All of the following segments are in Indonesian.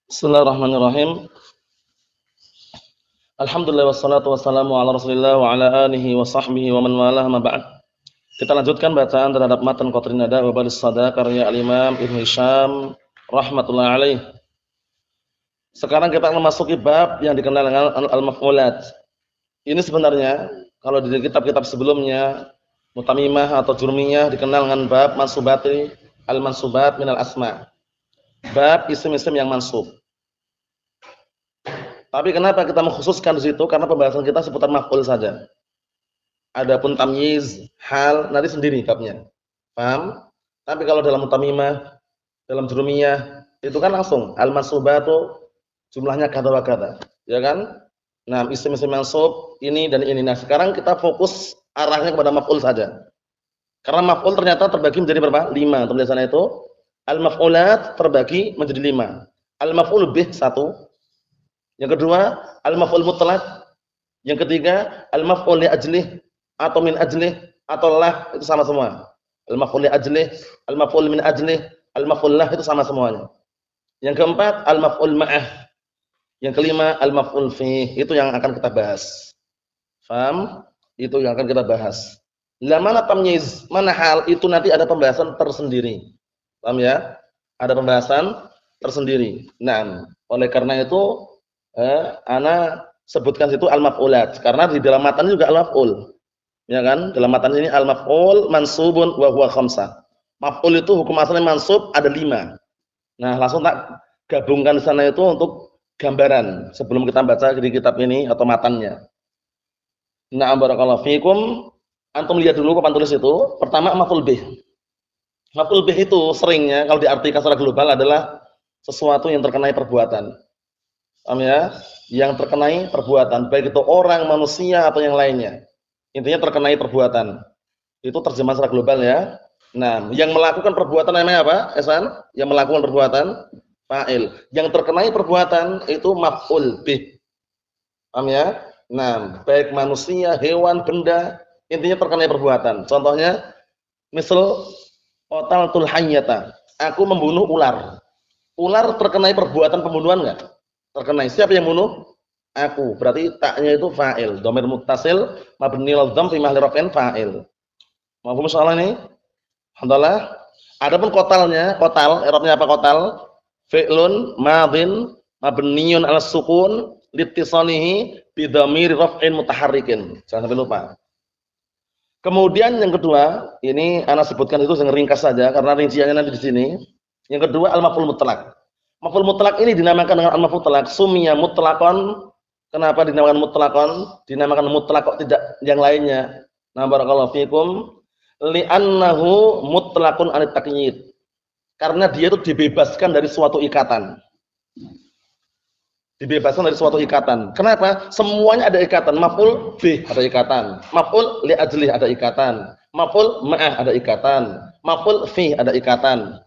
Bismillahirrahmanirrahim. Alhamdulillah wassalatu wassalamu ala Rasulillah wa ala alihi wa sahbihi wa man walah ma ba'd. Kita lanjutkan bacaan terhadap matan Qatrun Nada wa Balis Sada karya Al-Imam Ibnu Hisham rahimatullah alaih. Sekarang kita akan memasuki bab yang dikenal dengan al-maf'ulat. Ini sebenarnya kalau di kitab-kitab sebelumnya Mutamimah atau Jurmiyah dikenal dengan bab mansubati al-mansubat minal asma. Bab isim-isim yang mansub. Tapi kenapa kita mengkhususkan di situ? Karena pembahasan kita seputar maf'ul saja. Adapun tamyiz, hal nanti sendiri babnya. Paham? Tapi kalau dalam mutamimah, dalam jurumiyah, itu kan langsung al-mansubatu jumlahnya kata wa kata, ya kan? Nah, isim-isim mansub ini dan ini. Nah, sekarang kita fokus arahnya kepada maf'ul saja. Karena maf'ul ternyata terbagi menjadi berapa? 5. Tulisannya itu al-maf'ulat terbagi menjadi 5. Al-maf'ul bih 1. Yang kedua, al-maf'ul mutlaq. Yang ketiga, al-maf'ul li ajlih atau min ajlih atau lah, itu sama semua. Al-maf'ul li ajlih, al-maf'ul min ajlih, al-maf'ul lah, itu sama semuanya. Yang keempat, al-maf'ul ma'ah. Yang kelima, al-maf'ul fih. Itu yang akan kita bahas. Paham? Itu yang akan kita bahas. Lah mana tamyiz, mana hal, itu nanti ada pembahasan tersendiri. Paham ya? Ada pembahasan tersendiri. Nah, oleh karena itu ana sebutkan situ al-maf'ulat karena di dalam matan juga al-maf'ul. Ya kan? Dalam matan ini al-maf'ul mansubun wa huwa khamsah. Maf'ul itu hukum asalnya mansub ada 5. Nah, langsung tak gabungkan di sana itu untuk gambaran sebelum kita baca di kitab ini atau matannya. Na'am barakallahu fikum. Antum lihat dulu papan tulis itu. Pertama maf'ul bih. Maf'ul bih itu seringnya kalau diartikan secara global adalah sesuatu yang terkenai perbuatan. Paham ya? Yang terkenai perbuatan, baik itu orang, manusia atau yang lainnya. Intinya terkenai perbuatan. Itu terjemahan secara global ya. Nah, yang melakukan perbuatan namanya apa? Esan? Yang melakukan perbuatan fa'il. Yang terkenai perbuatan itu maf'ul bih. Paham ya? Nah, baik manusia, hewan, benda, intinya terkenai perbuatan. Contohnya, misal qataltul hayyata. Aku membunuh ular. Ular terkenai perbuatan pembunuhan enggak? Terkenai. Siapa yang bunuh? Aku. Berarti taknya itu fa'il. Dhamir muttasil mabni lil dhamm fi mahalli raf'in fa'il. Mafhum soal ini? Alhamdulillah. Adapun qatalnya, qatal, i'rabnya apa qatal? Fi'lun madhin mabniun 'ala sukun liittisalihi bi dhamir raf'in mutaharrikin. Jangan sampai lupa. Kemudian yang kedua, ini ana sebutkan itu dengan ringkas saja karena rinciannya nanti di sini. Yang kedua al-maf'ul mutlaq. Maf'ul mutlaq ini dinamakan dengan al-maf'ul mutlaq, summiya mutlaqan. Kenapa dinamakan mutlaqan? Dinamakan mutlaq kok tidak yang lainnya? Nah, barakallahu fikum. Li'annahu mutlaqun 'anit taqyid. Karena dia itu dibebaskan dari suatu ikatan. Dibebaskan dari suatu ikatan. Kenapa? Semuanya ada ikatan. Maf'ul bih ada ikatan. Maf'ul li ajlih ada ikatan. Maf'ul ma'ah ada ikatan. Maf'ul fi ada ikatan.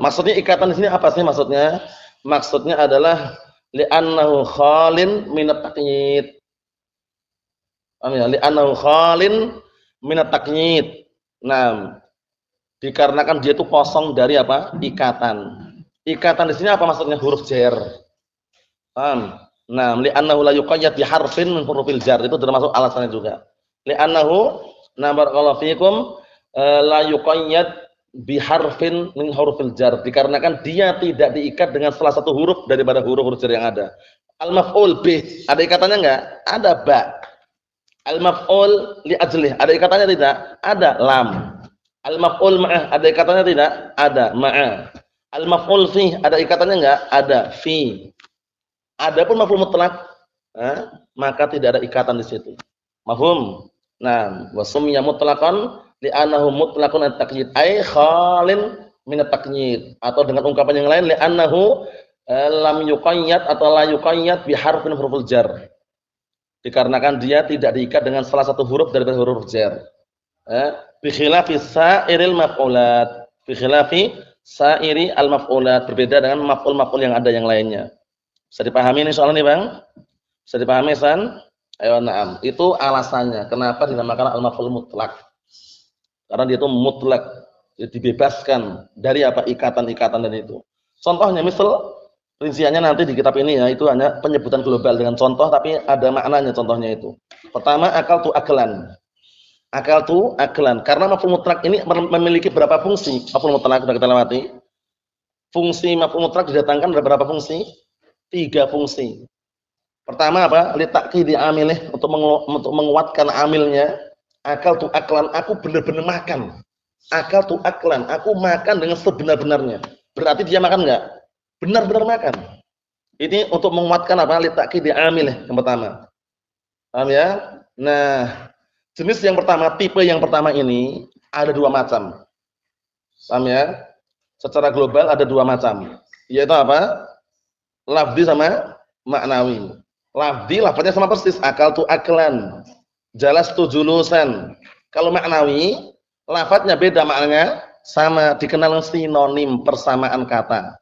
Maksudnya ikatan di sini apa sih maksudnya? Maksudnya adalah li'annahu khalin minat taqyid. Paham ya? Li'annahu khalin minat taqyid. Nah, dikarenakan dia itu kosong dari apa? Ikatan. Ikatan di sini apa maksudnya? Huruf jar. Paham? Nah, li'annahu la yuqayyad bi harfin min hurufil jar. Itu termasuk alasannya juga. Li'annahu na barakallahu fikum la yuqayyad biharfin min hurufil jar, dikarenakan dia tidak diikat dengan salah satu huruf daripada huruf-huruf jar yang ada. Al-maf'ul bih ada ikatannya enggak? Ada ba. Al-maf'ul li ajlih ada ikatannya tidak? Ada lam. Al-maf'ul ma'ah ada ikatannya tidak? Ada ma'a. Al-maf'ul fi ada ikatannya enggak? Ada fi. Adapun maf'ul mutlaq maka tidak ada ikatan di situ. Mafhum? Nah, wa summiya mutlaqan li'annahu mutlaqun at-taqyid ay khalin min at-taqyid, atau dengan ungkapan yang lain li'annahu lam yuqayyad atau la yuqayyad bi harfin huruful jar, dikarenakan dia tidak diikat dengan salah satu huruf dari huruf jar. Bi khilafi sa'iril maf'ulat, bi khilafi sa'iri al-maf'ulat, berbeda dengan maf'ul-maf'ul yang ada yang lainnya. Bisa dipahami ini soal ini, Bang? Bisa dipahami, San? Ayo, na'am. Itu alasannya kenapa dinamakan al-maf'ul mutlaq. Karena dia itu mutlak, dibebaskan dari apa? Ikatan-ikatan dan itu. Contohnya misal Rinciannya nanti di kitab ini ya, itu hanya penyebutan global dengan contoh tapi ada maknanya contohnya itu. Pertama, akal tu aklan. Akal tu aklan. Karena maf'ul mutlak ini memiliki berapa fungsi? Maf'ul mutlak sudah kita lewati. Fungsi maf'ul mutlak didatangkan ada berapa fungsi? 3 fungsi. Pertama apa? Litakidi amilih untuk menguatkan amilnya. Akal tu aklan, aku benar-benar makan. Akal tu aklan, aku makan dengan sebenar-benarnya. Berarti dia makan enggak? Benar-benar makan. Ini untuk menguatkan apa? Litakidi amilih yang pertama. Paham ya? Nah, jenis yang pertama, tipe yang pertama ini ada 2 macam. Paham ya? Secara global ada 2 macam. Yaitu apa? Lafzi sama maknawi. Lafzi lafadznya sama persis, akal tu aklan. Jalas tu julusan. Kalau maknawi, lafadznya beda maknanya sama, dikenal sinonim persamaan kata.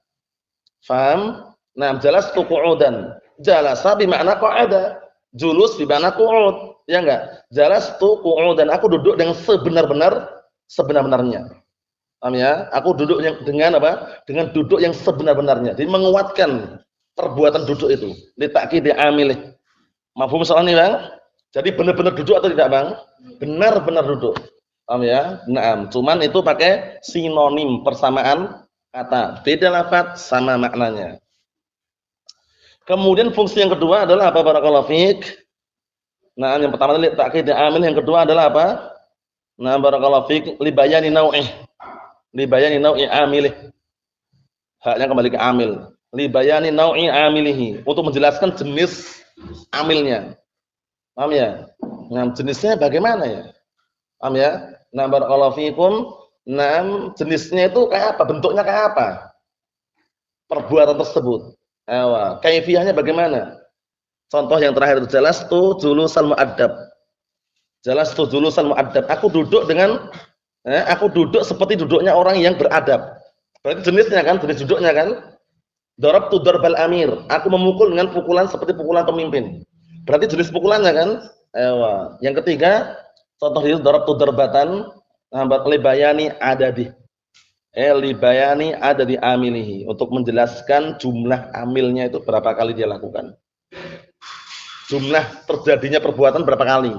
Faham? Nah, jalas tu qu'udan. Jalasa bermakna qa'ada. Julus bermakna qu'ud. Ya enggak? Jalas tu qu'udan. Aku duduk dengan sebenar-benarnya. Paham ya? Aku duduk dengan apa? Dengan duduk yang sebenar-benarnya. Jadi menguatkan perbuatan duduk itu. Litakidi amilih. Mafhum soal ini, Bang? Jadi benar-benar duduk atau tidak, Bang? Benar-benar duduk. Paham ya? Naam. Cuman itu pakai sinonim persamaan kata. Beda lafaz sama maknanya. Kemudian fungsi yang kedua adalah apa, barakallahu fiik? Nah, yang pertama tadi takkid amil, yang kedua adalah apa? Nah, barakallahu fiik li bayani nau'ih. Li bayani nau'i amilih. Haknya kembali ke amil. Li bayani nau'i amilihi, untuk menjelaskan jenis amilnya. Paham ya? Nah, jenisnya bagaimana ya? Paham ya? Nah, barakallahu fiikum. Nah, jenisnya itu kayak apa? Bentuknya kayak apa? Perbuatan tersebut. Ewa, kaifiyahnya bagaimana? Contoh yang terakhir itu jelas tu julusan mu'addab. Jelas tu julusan mu'addab. Aku duduk seperti duduknya orang yang beradab. Berarti jenisnya kan, jenis duduknya kan? Darabtu darbal amir. Aku memukul dengan pukulan seperti pukulan pemimpin. Berarti jenis pukulannya kan? Ewa. Yang ketiga, contoh itu darabtu darbatan libayani adadi. Libayani adadi amilihi, untuk menjelaskan jumlah amilnya itu berapa kali dia lakukan. Jumlah terjadinya perbuatan berapa kali.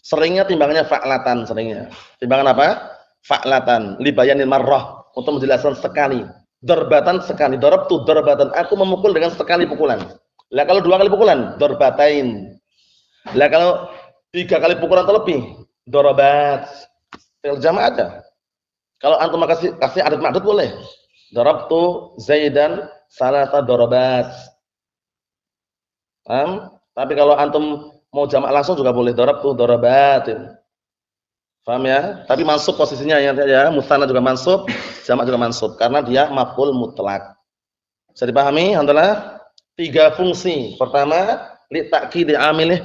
Seringnya timbangannya fa'latan, seringnya. Timbangan apa? Fa'latan. Libayanil marrah, untuk menjelaskan sekali. Darbatan sekali. Darabtu darbatan. Aku memukul dengan sekali pukulan. Lah kalau 2 kali pukulan, darbatain. Lah kalau 3 kali pukulan atau lebih, darabat. Fi'il jama' ada. Kalau antum kasih adat ma'dud boleh. Darabtu Zaidan salasa darabat. Tapi kalau antum mau jamak langsung juga boleh, darabtu darabatin. Paham ya? Tapi mansub posisinya ya, musanna juga mansub, jamak juga mansub karena dia maf'ul mutlak. Bisa dipahami? Alhamdulillah. 3 fungsi. Pertama, li ta'kid amilih.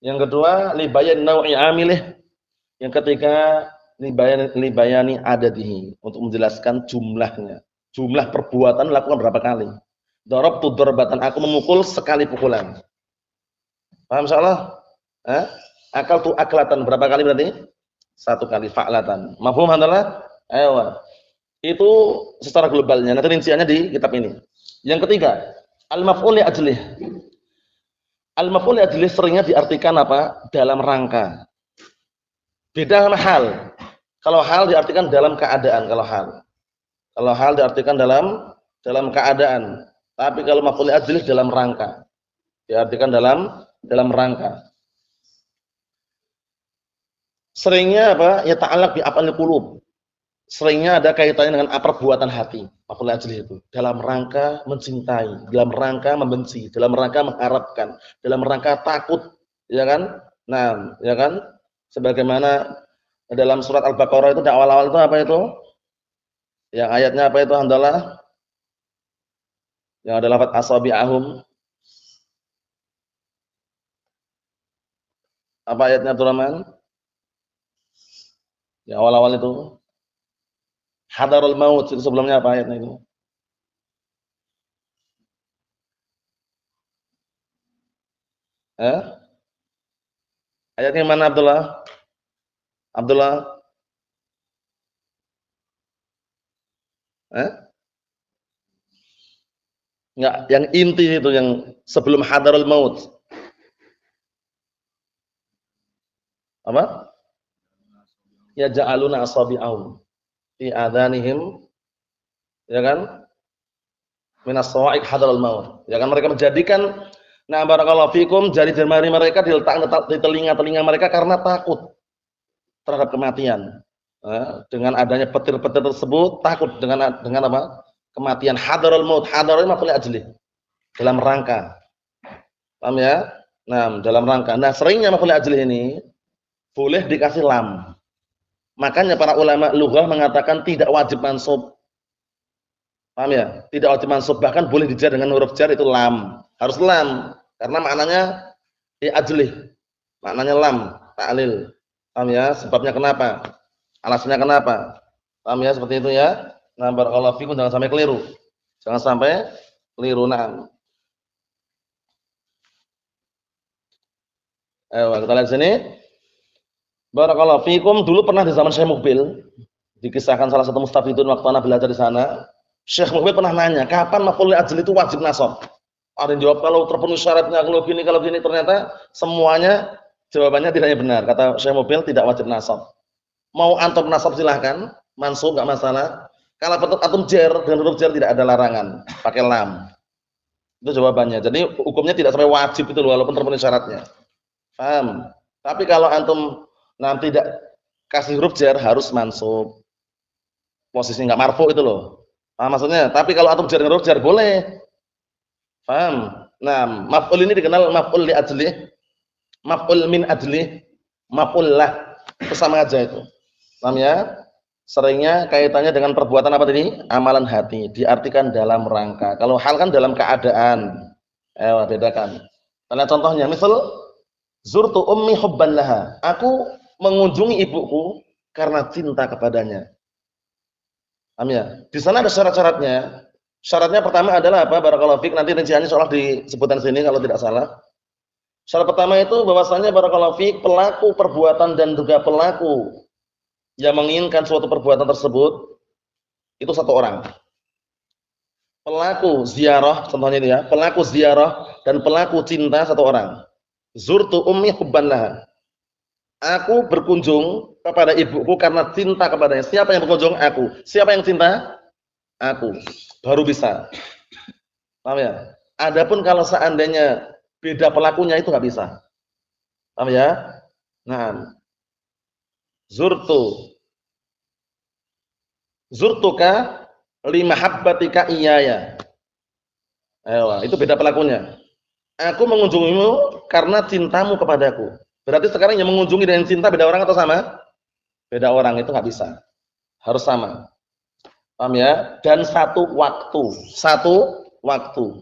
Yang kedua, li bayan nau'i amilih. Yang ketiga, li bayani adadihi, untuk menjelaskan jumlahnya. Jumlah perbuatan lakukan berapa kali. Darabtu darbatan, aku memukul sekali pukulan. Paham insyaallah? Akal tu aklatan, berapa kali berarti? 1 kali, fa'latan. Mafhum alhamdulillah? Ayo. Itu secara globalnya. Nanti rinciannya di kitab ini. Yang ketiga, al-maf'ul li ajlih. Al-maf'ul li ajlih seringnya diartikan apa? Dalam rangka. Beda sama hal. Kalau hal diartikan dalam keadaan, kalau hal. Kalau hal diartikan dalam keadaan. Tapi kalau maf'ul li ajlih dalam rangka. Diartikan dalam rangka. Seringnya apa? Ya ta'allaq bi af'alil qulub. Seringnya ada kaitannya dengan perbuatan hati. Maf'ul li ajlih itu dalam rangka mencintai, dalam rangka membenci, dalam rangka mengharapkan, dalam rangka takut, ya kan? Nah, ya kan? Sebagaimana dalam surat Al-Baqarah itu di awal-awal itu apa itu? Yang ayatnya apa itu, Alhamdulillah? Yang ada lafaz asabi'ahum. Apa ayatnya tuh, Rahman? Di awal-awal itu. Hadarul maut, itu sebelumnya apa ayatnya itu? Eh? Ayatnya mana, Abdullah? Abdullah? Eh? Enggak, yang inti itu yang sebelum hadarul maut. Apa? Ya ja'aluna asabi'ahum fi adhanihim, ya kan? Minas sawa'iq hadarul maut. Ya kan mereka menjadikan, nah barakallahu fikum, jari-jari mereka diletakkan di telinga-telinga mereka karena takut terhadap kematian. Dengan adanya petir-petir tersebut takut dengan apa? Kematian. Hadarul maut. Hadarul maf'ul ajli. Dalam rangka. Paham ya? Nah, dalam rangka. Nah, seringnya maf'ul ajli ini boleh dikasih lam. Makanya para ulama lughah mengatakan tidak wajib mansub. Paham ya? Tidak wajib mansub, bahkan boleh dijar dengan huruf jar itu lam. Harus lam karena maknanya ajli. Maknanya lam, ta'lil. Paham ya? Sebabnya kenapa? Alasannya kenapa? Paham ya seperti itu ya? Nah, barakallahu fikum, jangan sampai keliru. Jangan sampai keliru. Nah. Ayo kita lihat sini. Barakallahu fikum, dulu pernah di zaman Syekh Mukbil dikisahkan salah satu mustafidun waktu anak belajar di sana. Syekh Mukbil pernah nanya, kapan maf'ul ajli itu wajib nasab? Ada yang jawab kalau terpenuhi syaratnya, kalau gini ternyata semuanya jawabannya tidaknya benar. Kata Syekh Mukbil tidak wajib nasab. Mau antum nasab silahkan, mansub enggak masalah. Kalau antum jar dengan huruf jar tidak ada larangan, pakai lam. Itu jawabannya. Jadi hukumnya tidak sampai wajib itu loh, walaupun terpenuhi syaratnya. Paham? Tapi kalau antum nanti tidak kasih huruf jar harus mansub. Posisinya enggak marfu itu loh. Paham maksudnya? Tapi kalau antum jar dengan huruf jar boleh. Paham? Nah, maf'ul ini dikenal maf'ul li ajli, maf'ul min ajli, maf'ul lah. Itu sama aja itu. Paham ya? Seringnya kaitannya dengan perbuatan apa tadi? Amalan hati. Diartikan dalam rangka. Kalau hal kan dalam keadaan. Bedakan. Karena contohnya, misal zurtu ummi hubban laha. Aku mengunjungi ibuku karena cinta kepadanya. Paham ya? Di sana ada syarat-syaratnya. Syaratnya pertama adalah apa? Barakallahu fik. Nanti rinciannya seolah disebutkan sini kalau tidak salah. Syarat pertama itu bahwasanya barakallahu fik, pelaku perbuatan dan juga pelaku yang menginginkan suatu perbuatan tersebut itu satu orang. Pelaku ziarah contohnya ini ya, pelaku ziarah dan pelaku cinta satu orang. Zurtu ummi hubban laha. Aku berkunjung kepada ibuku karena cinta kepadanya. Siapa yang berkunjung? Aku. Siapa yang cinta? Aku. Baru bisa. Paham ya? Adapun kalau seandainya beda pelakunya itu nggak bisa. Paham ya? Nah, zurtuka limahabbatika iyaya. Ayo, itu beda pelakunya. Aku mengunjungimu karena cintamu kepadaku. Berarti sekarang yang mengunjungi dengan cinta beda orang atau sama? Beda orang, itu nggak bisa. Harus sama. Paham ya? Dan satu waktu. Satu waktu.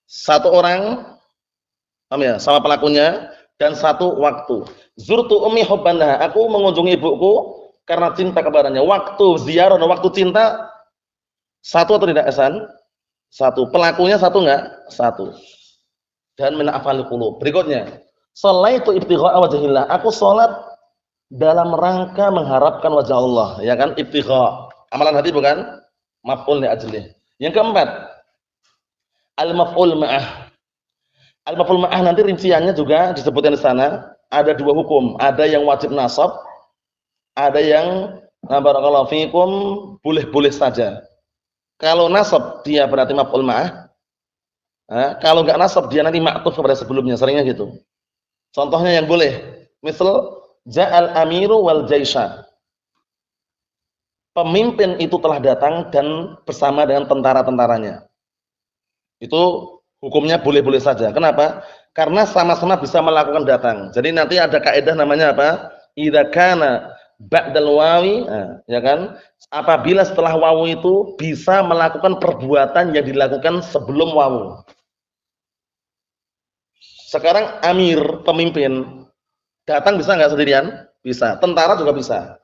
Satu orang, paham ya? Sama pelakunya dan satu waktu. Zurtu ummi hubban laha. Aku mengunjungi ibuku karena cinta kepadanya. Waktu ziarah dan waktu cinta satu atau tidak, Hasan? Satu. Pelakunya satu enggak? Satu. Dan min afalil qulub. Berikutnya, sholaitu ibtigha'a wajhillah. Aku salat dalam rangka mengharapkan wajah Allah, ya kan? Ibtigha'. Amalan hati bukan? Maf'ul li ajlih. Yang keempat, al-maf'ul ma'ah. Al-maf'ul ma'ah nanti rinciannya juga disebutkan di sana. Ada dua hukum. Ada yang wajib nasab, ada yang barakallahu fikum boleh-boleh saja. Kalau nasab dia berarti maf'ul ma'ah. Kalau enggak nasab dia nanti ma'tuf kepada sebelumnya, seringnya gitu. Contohnya yang boleh, misal ja'al amiru wal jaisha. Pemimpin itu telah datang dan bersama dengan tentara-tentaranya. Itu hukumnya boleh-boleh saja. Kenapa? Karena sama-sama bisa melakukan datang. Jadi nanti ada kaidah namanya apa? Idza kana ba'dal wawi, ya kan? Apabila setelah wawu itu bisa melakukan perbuatan yang dilakukan sebelum wawu. Sekarang amir, pemimpin, datang bisa nggak sendirian? Bisa. Tentara juga bisa.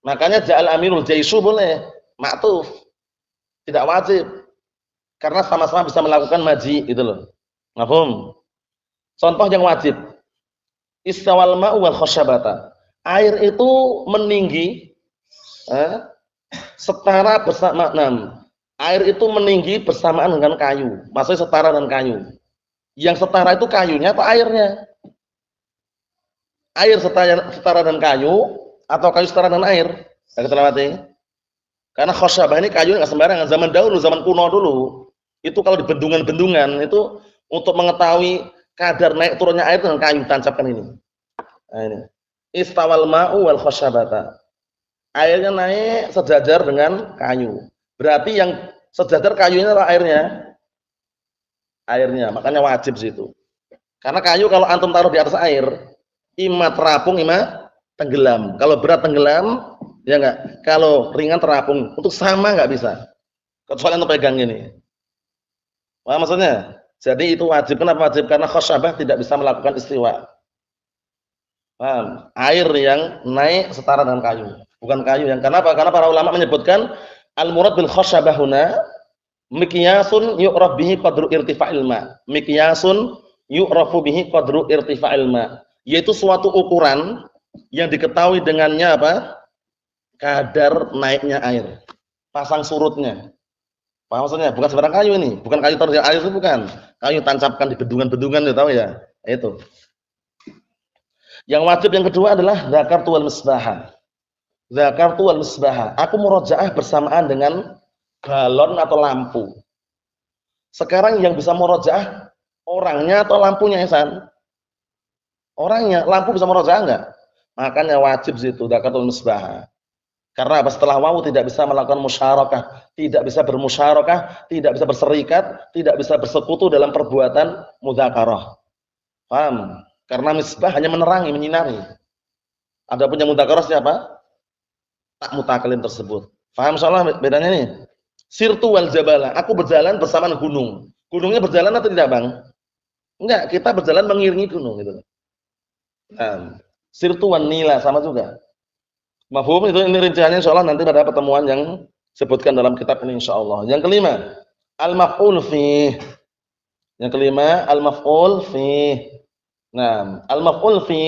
Makanya ja'al amirul jaishu boleh, ma'tuf. Tidak wajib. Karena sama-sama bisa melakukan maji, gitu loh. Mafhum? Contoh yang wajib. Istawal ma'u wal khasyabata. Air itu meninggi setara bersama Air itu meninggi bersamaan dengan kayu. Maksudnya setara dengan kayu. Yang setara itu kayunya atau airnya? Air setara dengan kayu atau kayu setara dengan air? Yang kita lewati. Karena khosyabah ini kayu nggak sembarangan. Zaman dahulu, zaman kuno dulu, itu kalau di bendungan-bendungan itu untuk mengetahui kadar naik turunnya air dengan kayu tancapkan ini. Nah, ini. Istawal ma'u wal khosyabata. Airnya naik sejajar dengan kayu. Berarti yang sejajar kayunya adalah airnya. Airnya, makanya wajib situ. Karena kayu kalau antum taruh di atas air, ima terapung, ima tenggelam. Kalau berat tenggelam, ya enggak. Kalau ringan terapung. Untuk sama enggak bisa. Kecuali untuk pegang ini. Paham maksudnya? Jadi itu wajib. Kenapa wajib? Karena khosyabah tidak bisa melakukan istiwa. Paham? Air yang naik setara dengan kayu. Bukan kayu yang kenapa? Karena para ulama menyebutkan al-murad bil khosyabah huna miqyasun yu'raf bihi qadru irtifa'il ma. Miqyasun yu'rafu bihi qadru irtifa'il ma. Yaitu suatu ukuran yang diketahui dengannya apa? Kadar naiknya air. Pasang surutnya. Paham maksudnya? Bukan sembarang kayu ini, bukan kayu taruh di air itu bukan. Kayu tancapkan di bendungan-bendungan ya tahu ya. Itu. Yang wajib yang kedua adalah zakartu wal misbahah. Zakartu wal misbahah. Aku murojaah bersamaan dengan galon atau lampu. Sekarang yang bisa murojaah orangnya atau lampunya, Ihsan? Orangnya, lampu bisa murojaah enggak? Makanya wajib situ zakartul misbahah. Karena apa? Setelah wawu tidak bisa melakukan musyarakah, tidak bisa bermusyarakah, tidak bisa berserikat, tidak bisa bersekutu dalam perbuatan mudzakarah. Paham? Karena misbah hanya menerangi, menyinari. Adapun yang mudzakarah siapa? Tak mutakallim tersebut. Paham soalnya bedanya nih? Sirtu wal jabala. Aku berjalan bersama gunung. Gunungnya berjalan atau tidak, Bang? Enggak, kita berjalan mengiringi gunung gitu. Nah, sirtu wan nila sama juga. Mafhum itu ini rinciannya insyaallah nanti pada pertemuan yang sebutkan dalam kitab ini insyaallah. Yang kelima, al-maf'ul fi. Yang kelima, al-maf'ul fi. Nah, al-maf'ul fi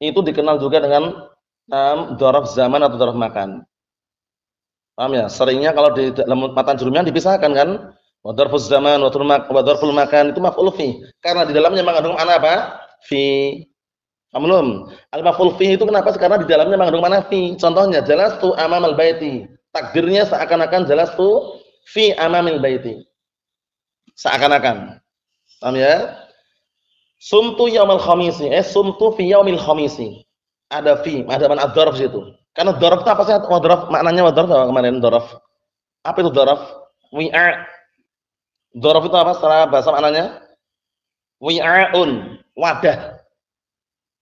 itu dikenal juga dengan dzaraf zaman atau dzaraf makan. Paham ya? Seringnya kalau di dalam matan jurumian dipisahkan kan? Wa dzarfuz zaman wa dzarful makan itu maf'ul fi. Karena di dalamnya mengandung makna apa? Fi. Paham belum? Al-maf'ul fi itu kenapa? Karena di dalamnya mengandung makna fi. Contohnya jalastu amamal baiti. Takdirnya seakan-akan jalastu fi amamil baiti. Seakan-akan. Paham ya? Sumtu yaumal khamisi. Sumtu fi yaumil khamisi. Ada fi, ada makna dzarf situ. Karena dzarf itu apa sih? Dzarf maknanya dzarf apa kemarin dzarf? Apa itu dzarf? Wi'a. Dzarf itu apa secara bahasa maknanya? Wi'aun, wadah.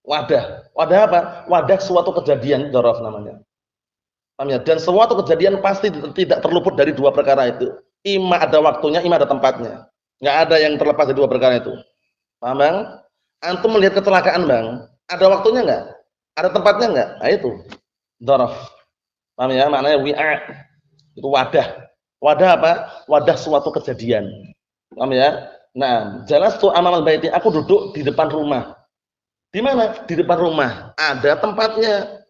Wadah. Wadah apa? Wadah suatu kejadian, dzaraf namanya. Paham ya? Dan suatu kejadian pasti tidak terluput dari dua perkara itu. Ima ada waktunya, ima ada tempatnya. Enggak ada yang terlepas dari dua perkara itu. Paham, Bang? Antum melihat kecelakaan, Bang. Ada waktunya enggak? Ada tempatnya enggak? Nah itu. Dzaraf. Paham ya? Maknanya wi'a. Itu wadah. Wadah apa? Wadah suatu kejadian. Paham ya? Nah, jalastu amamal baiti, aku duduk di depan rumah. Di mana? Di depan rumah. Ada tempatnya.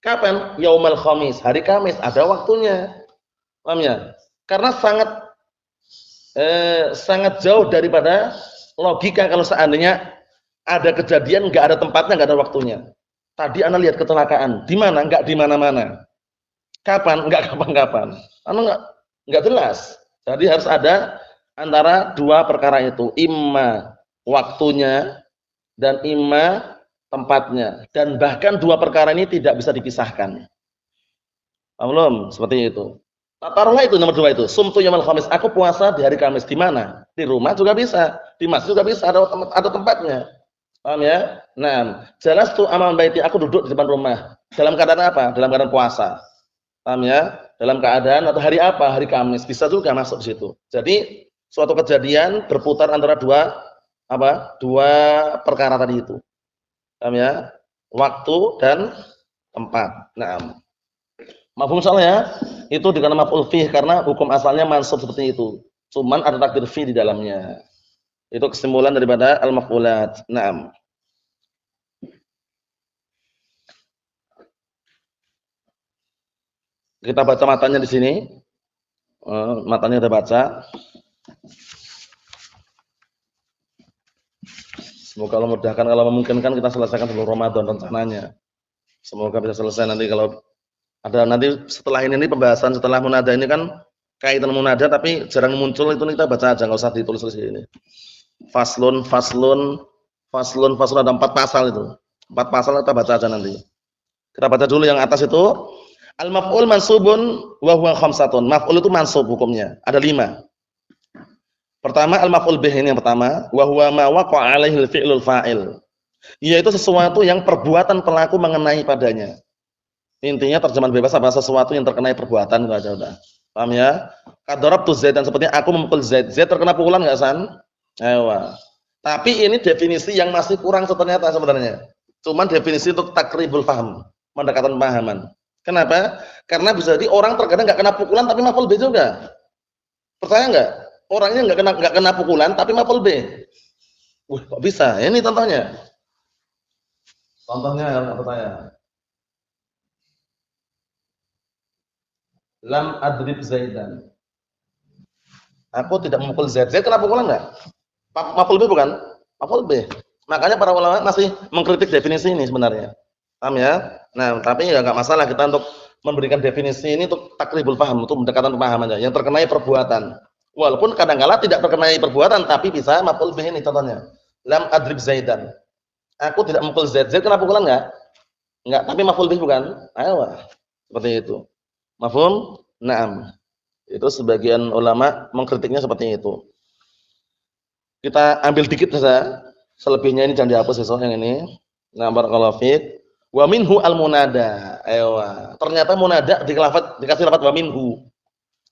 Kapan? Yaumal khamis, hari Kamis, ada waktunya. Paham ya? Karena sangat jauh daripada logika kalau seandainya ada kejadian enggak ada tempatnya, enggak ada waktunya. Tadi Anda lihat kecelakaan, di mana? Enggak di mana-mana. Kapan? Enggak kapan-kapan. Anda enggak jelas. Jadi harus ada antara dua perkara itu, imma waktunya dan imma tempatnya. Dan bahkan dua perkara ini tidak bisa dipisahkan. Paham belum? Seperti itu. Taruhlah itu nomor dua itu. Sumtu yaumil khamis. Aku puasa di hari Kamis. Di mana? Di rumah juga bisa. Di masjid juga bisa. Ada tempatnya. Paham ya? Nah, jalastu amal baiti. Aku duduk di depan rumah. Dalam keadaan apa? Dalam keadaan puasa. Paham ya? Dalam keadaan atau hari apa? Hari Kamis. Bisa juga masuk di situ. Jadi suatu kejadian berputar antara dua apa? Dua perkara tadi itu. Paham ya? Waktu dan tempat. Nah, mafhum soalnya itu dikatakan maf'ul fih karena hukum asalnya mansub seperti itu. Cuman ada takdir fi di dalamnya. Itu kesimpulan daripada al-maf'ulat. Naam. Kita baca matanya di sini. Matanya udah baca. Semoga Allah mudahkan, kalau memungkinkan kita selesaikan sebelum Ramadan rencananya. Semoga bisa selesai nanti kalau ada nanti setelah ini pembahasan setelah munada ini kan kaitan munada tapi jarang muncul itu kita baca aja nggak usah ditulis di sini. Faslun, faslun, faslun, faslun ada 4 pasal itu. 4 pasal kita baca aja nanti. Kita baca dulu yang atas itu. Al-maf'ul mansubun wa huwa khamsatun. Maf'ul itu mansub hukumnya. Ada 5. Pertama al-maf'ul bih ini yang pertama, wa huwa ma waqa'a 'alaihi al-fi'lul fa'il. Yaitu sesuatu yang perbuatan pelaku mengenai padanya. Intinya terjemahan bebas apa sesuatu yang terkena perbuatan itu aja udah. Paham ya? Qadarabtu Zaidan sepertinya aku memukul Zaid. Zaid terkena pukulan enggak, San? Ewa. Tapi ini definisi yang masih kurang ternyata sebenarnya. Cuman definisi untuk takribul faham, pendekatan pemahaman. Kenapa? Karena bisa jadi orang terkadang enggak kena pukulan tapi maf'ul bih juga. Percaya enggak? Orangnya enggak kena pukulan tapi maf'ul bih. Wah, kok bisa? Ini contohnya. Contohnya yang pertanya. Lam adrib Zaidan. Aku tidak memukul Zaid. Zaid kena pukulan enggak? Maf'ul bih bukan? Maf'ul bih. Makanya para ulama masih mengkritik definisi ini sebenarnya. Paham ya? Nah, tapi ya enggak masalah kita untuk memberikan definisi ini untuk takribul paham, untuk pendekatan pemahaman aja. Yang terkenai perbuatan. Walaupun kadang-kala tidak terkenai perbuatan tapi bisa maf'ul bih ini contohnya. Lam adrib Zaidan. Aku tidak memukul Zaid. Zaid kena pukulan enggak? Enggak, tapi maf'ul bih bukan? Ayo. Seperti itu. Mafhum? Naam. Itu sebagian ulama mengkritiknya seperti itu. Kita ambil dikit saja. Selebihnya ini jangan dihapus besok yang ini. Nah, barakallahu fiik. Wa minhu al-munada. Ayo. Ternyata munada dikasih lafaz wa minhu.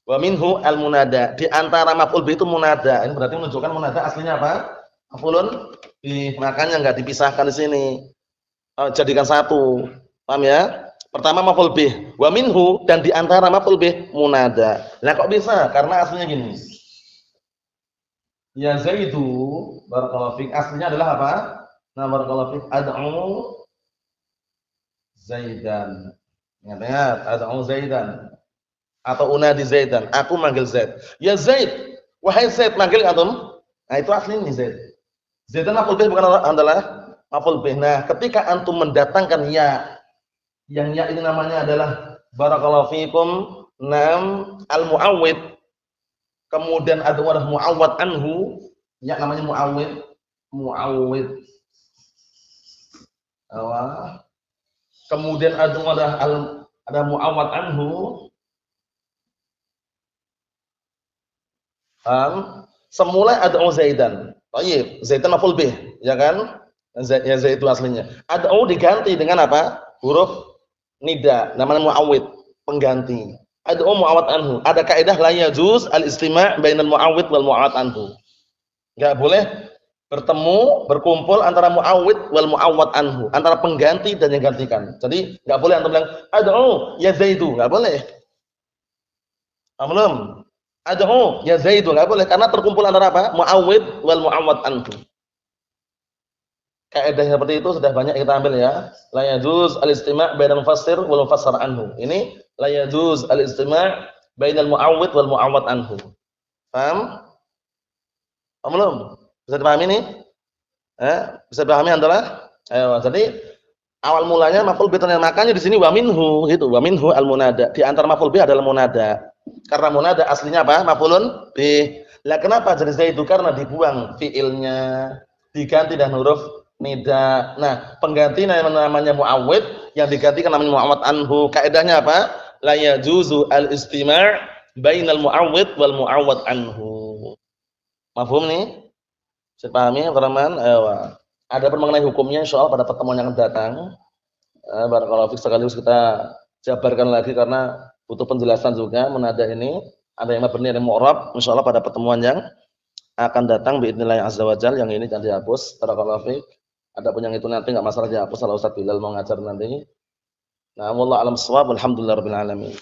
Wa minhu al-munada. Di antara maf'ul bih itu munada. Ini berarti menunjukkan munada aslinya apa? Maf'ulun bih. Makanya enggak dipisahkan di sini. Jadikan satu. Paham ya? Pertama maf'ul bih, wa minhu, dan di antara maf'ul bih munada. Lah kok bisa? Karena aslinya gini. Ya Zaidu, barakallahu fik, aslinya adalah apa? Nah, barakallahu fik, ad'u Zaidan. Ingat-ingat, ad'u Zaidan. Atau unadi Zaidan, aku manggil Zaid. Ya Zaid, wahai Zaid, manggil antum. Nah, itu aslinya Zaid. Zaidan maf'ul bih bukan adalah maf'ul bih. Nah, ketika antum mendatangkan ya, yang ya ini namanya adalah barakallahu fikum nam al-mu'awwid, kemudian ada wadah mu'awwad anhu, ya namanya mu'awwid kemudian ada wadah ada mu'awwad anhu, semula ada Zaidan. Baik, Zaidan maf'ul bih, ya kan? Ya Zaid itu aslinya. Ad'u diganti dengan apa? Huruf nida, namanya mu'awwid, pengganti. Ad'u mu'awwad anhu. Ada kaidah la yajuz al-istima' bainal mu'awwid wal mu'awwad anhu. Enggak boleh bertemu, berkumpul antara mu'awwid wal mu'awwad anhu, antara pengganti dan yang gantikan. Jadi enggak boleh antum bilang ad'u ya Zaidu, enggak boleh. Belum. Ad'u ya Zaidu, enggak boleh karena terkumpul antara apa? Mu'awwid wal mu'awwad anhu. Kaidah seperti itu sudah banyak kita ambil ya. La yajuz al-istima' bainal mufassir wal mufassar anhu. Ini la yajuz al-istima' bainal mu'awwid wal mu'awwad anhu. Paham? Paham belum? Bisa dipahami ini? Bisa dipahami antara? Ayo, jadi awal mulanya maf'ul bih, makanya di sini wa minhu gitu. Wa minhu al-munada. Di antara maf'ul bih adalah munada. Karena munada aslinya apa? Maf'ulun bih. Lah kenapa jadi Zaidu? Karena dibuang fiilnya, diganti dan huruf nida. Nah, pengganti namanya mu'awwid, yang digantikan namanya mu'awwad anhu. Kaidahnya apa? La yajuzu al-istima' bainal mu'awwid wal mu'awwad anhu. Mafhum nih? Bisa pahami, teman-teman? Ada mengenai hukumnya insyaallah pada pertemuan yang akan datang. Barakallahu fiik, sekaligus kita jabarkan lagi karena butuh penjelasan juga menada ini. Ada yang mabni, ada yang mu'rab. Insyaallah pada pertemuan yang akan datang biidznillah azza wajal, yang ini jangan dihapus. Barakallahu fiik. Adapun yang itu nanti enggak masalah dihapus kalau Ustaz Bilal mau ngajar nanti. Nah, wallahu a'lam shawab, alhamdulillahirabbil alamin.